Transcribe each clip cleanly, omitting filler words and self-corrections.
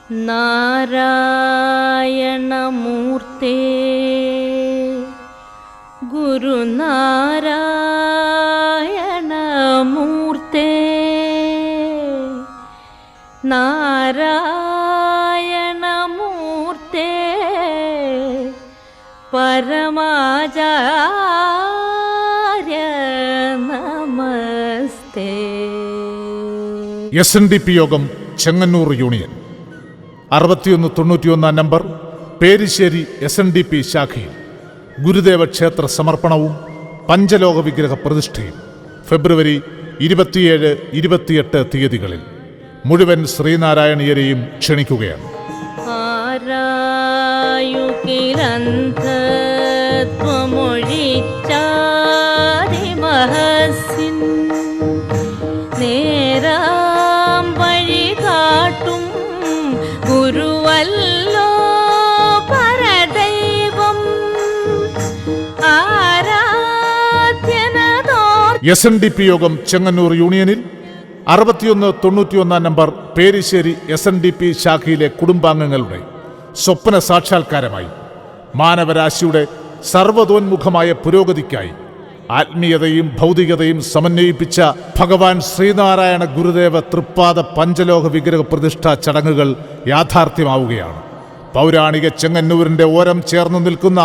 നാരായണമൂർത്തേ ഗുരുനാരായണമൂർത്തേ നാരായണമൂർത്തേ പരമാചാര്യ നമസ്തേ. SNDP യോഗം Chengannur union 6191 number Perissery SNDP ശാഖയിൽ ഗുരുദേവ ക്ഷേത്ര സമർപ്പണവും പഞ്ചലോക വിഗ്രഹ പ്രതിഷ്ഠയും ഫെബ്രുവരി 27, 28 തീയതികളിൽ മുഴുവൻ ശ്രീനാരായണീയരെയും ക്ഷണിക്കുകയാണ്. ഗുരുവല്ലോ പരദൈവം ആരാധ്യനതോ. SNDP യോഗം ചെങ്ങന്നൂർ യൂണിയനിൽ 6191 നമ്പർ പേരിശ്ശേരി SNDP ശാഖയിലെ കുടുംബാംഗങ്ങളുടെ സ്വപ്ന സാക്ഷാത്കാരമായി മാനവരാശിയുടെ സർവ്വതോന്മുഖമായ പുരോഗതിക്കായി ആത്മീയതയും ഭൗതികതയും സമന്വയിപ്പിച്ച ഭഗവാൻ ശ്രീനാരായണ ഗുരുദേവ തൃപ്പാദ പഞ്ചലോക വിഗ്രഹ പ്രതിഷ്ഠാ ചടങ്ങുകൾ യാഥാർത്ഥ്യമാവുകയാണ്. പൗരാണിക ചെങ്ങന്നൂരിൻ്റെ ഓരം ചേർന്ന് നിൽക്കുന്ന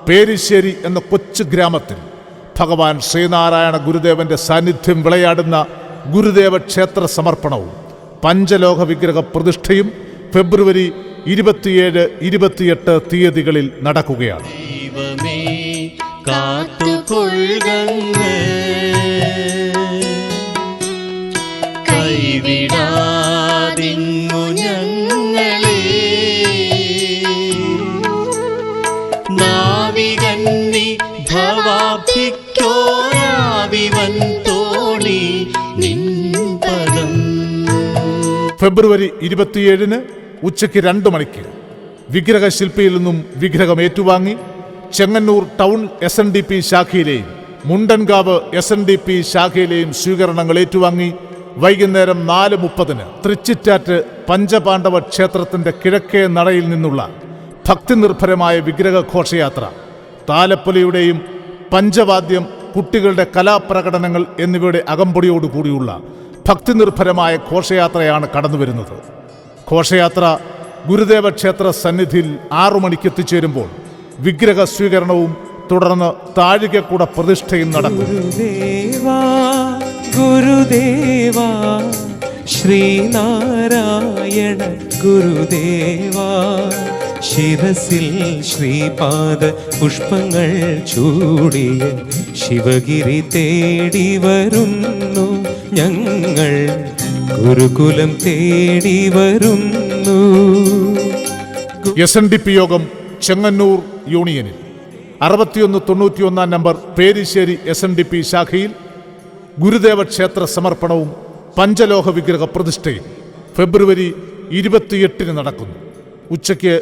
പേരിശ്ശേരി എന്ന കൊച്ചു ഗ്രാമത്തിൽ ഭഗവാൻ ശ്രീനാരായണ ഗുരുദേവന്റെ സാന്നിധ്യം വിളയാടുന്ന ഗുരുദേവ ക്ഷേത്ര സമർപ്പണവും പഞ്ചലോക വിഗ്രഹ പ്രതിഷ്ഠയും ഫെബ്രുവരി 27, 28 തീയതികളിൽ നടക്കുകയാണ്. കൈവിടാതിങ്ങു ഞങ്ങളെ നാവികന്നി ഭവാഭിക്കോരാവിവൻ തോണി നിൻപദം. ഫെബ്രുവരി 27 ഉച്ചയ്ക്ക് 2 മണിക്ക് വിഗ്രഹശില്പിയിൽ നിന്നും വിഗ്രഹം ഏറ്റുവാങ്ങി ചെങ്ങന്നൂർ ടൗൺ SNDP ശാഖയിലെയും മുണ്ടൻകാവ് SNDP ശാഖയിലെയും സ്വീകരണങ്ങൾ ഏറ്റുവാങ്ങി വൈകുന്നേരം 4:30 തൃച്ചിറ്റാറ്റ് പഞ്ചപാണ്ഡവ ക്ഷേത്രത്തിന്റെ കിഴക്കേ നടയിൽ നിന്നുള്ള ഭക്തിനിർഭരമായ വിഗ്രഹ ഘോഷയാത്ര, താലപ്പൊലിയുടെയും പഞ്ചവാദ്യം, കുട്ടികളുടെ കലാപ്രകടനങ്ങൾ എന്നിവയുടെ അകമ്പടിയോടുകൂടിയുള്ള ഭക്തിനിർഭരമായ ഘോഷയാത്രയാണ് കടന്നുവരുന്നത്. ഘോഷയാത്ര ഗുരുദേവ ക്ഷേത്ര സന്നിധിയിൽ 6 മണിക്ക് എത്തിച്ചേരുമ്പോൾ വിഗ്രഹ സ്വീകരണവും തുടർന്ന് താഴികക്കുട പ്രതിഷ്ഠയും നടക്കും. ഗുരുദേവാ ശ്രീനാരായണ ഗുരുദേവാ ശിരസിൽ ശ്രീപാദ പുഷ്പങ്ങൾ ചൂടിയ ശിവഗിരി തേടി വരുന്നു ഞങ്ങൾ, ഗുരുകുലം തേടി വരുന്നു. SNDP യോഗം ചെങ്ങന്നൂർ യൂണിയനിൽ 6191 നമ്പർ പേരിശ്ശേരി SNDP ശാഖയിൽ ഗുരുദേവ ക്ഷേത്ര സമർപ്പണവും പഞ്ചലോഹ വിഗ്രഹ പ്രതിഷ്ഠയും ഫെബ്രുവരി 28 നടക്കുന്നു. ഉച്ചയ്ക്ക്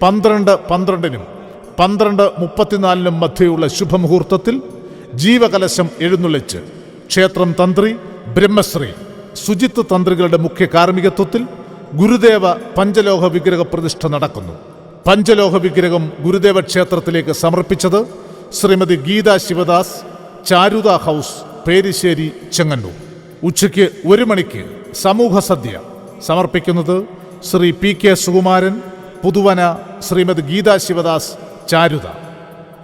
12:12 12:34 മധ്യയുള്ള ശുഭമുഹൂർത്തത്തിൽ ജീവകലശം എഴുന്നള്ളിച്ച് ക്ഷേത്രം തന്ത്രി ബ്രഹ്മശ്രീ സുജിത്ത് തന്ത്രികളുടെ മുഖ്യ കാർമ്മികത്വത്തിൽ ഗുരുദേവ പഞ്ചലോഹ വിഗ്രഹ പ്രതിഷ്ഠ നടക്കുന്നു. പഞ്ചലോഹ വിഗ്രഹം ഗുരുദേവ ക്ഷേത്രത്തിലേക്ക് സമർപ്പിച്ചത് ശ്രീമതി ഗീതാ ശിവദാസ്, ചാരുത ഹൗസ്, പേരിശ്ശേരി, ചെങ്ങന്നൂർ. ഉച്ചയ്ക്ക് 1 മണിക്ക് സമൂഹ സദ്യ സമർപ്പിക്കുന്നത് ശ്രീ PK സുകുമാരൻ, പുതുവന, ശ്രീമതി ഗീതാ ശിവദാസ്, ചാരുത.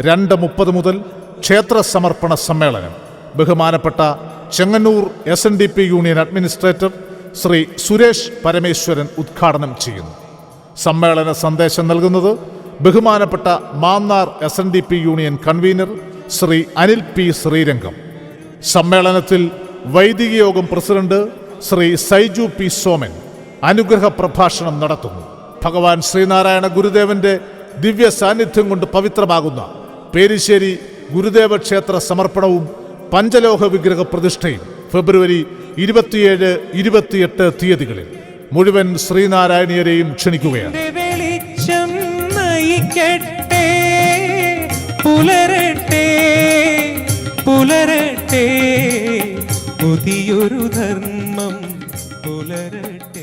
2:30 മുതൽ ക്ഷേത്ര സമർപ്പണ സമ്മേളനം ബഹുമാനപ്പെട്ട Chengannur SNDP union administrator Shri Suresh Parameswaran ഉദ്ഘാടനം ചെയ്യുന്നു. സമ്മേളന സന്ദേശം നൽകുന്നത് ബഹുമാനപ്പെട്ട Mannar SNDP union convener Shri Anil P Sreerangam. സമ്മേളനത്തിൽ വൈദിക യോഗം പ്രസിഡന്റ് ശ്രീ സൈജു P സോമൻ അനുഗ്രഹ പ്രഭാഷണം നടത്തുന്നു. ഭഗവാൻ ശ്രീനാരായണ ഗുരുദേവന്റെ ദിവ്യ സാന്നിധ്യം കൊണ്ട് പവിത്രമാകുന്ന പേരിശ്ശേരി ഗുരുദേവ ക്ഷേത്ര സമർപ്പണവും പഞ്ചലോഹ വിഗ്രഹ പ്രതിഷ്ഠയും ഫെബ്രുവരി 27, 28 തീയതികളിൽ മുഴുവൻ ശ്രീനാരായണീയരെയും ക്ഷണിക്കുകയാണ്. വെളിച്ചം നയിക്കട്ടെ, പുലരട്ടെ പുലരട്ടെ, പുതിയൊരു ധർമ്മം പുലരട്ടെ.